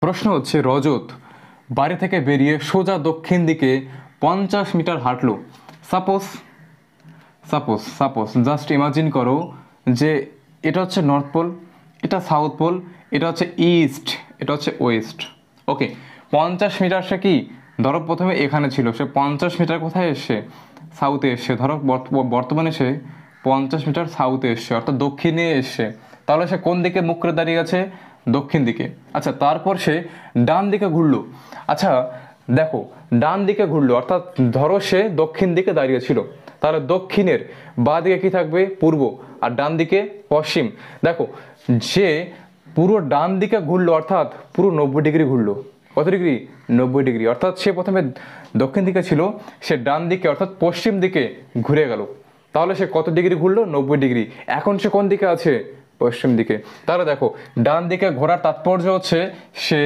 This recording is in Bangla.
প্রশ্ন হচ্ছে, রজত বাড়ি থেকে বেরিয়ে সোজা দক্ষিণ দিকে 50 মিটার হাঁটলো। Suppose suppose suppose just imagine করো যে এটা হচ্ছে নর্থ পোল, এটা সাউথ পোল, এটা হচ্ছে ইস্ট, এটা হচ্ছে ওয়েস্ট। ওকে, 50 মিটার সে কি, ধরো প্রথমে এখানে ছিল, সে 50 মিটার কোথায় এসছে, সাউথে এসছে। ধরো বর্তমানে সে 50 মিটার সাউথে এসছে, অর্থাৎ দক্ষিণে এসছে। তাহলে সে কোন দিকে মুখ করে দাঁড়িয়ে আছে, দক্ষিণ দিকে। আচ্ছা, তারপর সে ডান দিকে ঘুরলো। আচ্ছা দেখো, ডান দিকে ঘুরলো অর্থাৎ ধরো সে দক্ষিণ দিকে দাঁড়িয়ে ছিল, তাহলে দক্ষিণের বাঁ দিকে কি থাকবে, পূর্ব, আর ডান দিকে পশ্চিম। দেখো, সে পুরো ডান দিকে ঘুরলো অর্থাৎ পুরো 90 ডিগ্রি ঘুরলো। কত ডিগ্রি, 90 ডিগ্রি। অর্থাৎ সে প্রথমে দক্ষিণ দিকে ছিল, সে ডান দিকে অর্থাৎ পশ্চিম দিকে ঘুরে গেল। তাহলে সে কত ডিগ্রি ঘুরলো, 90 ডিগ্রি। এখন সে কোন দিকে আছে, পশ্চিম দিকে। তাহলে দেখো, ডান দিকে ঘোরার তাৎপর্য হচ্ছে সে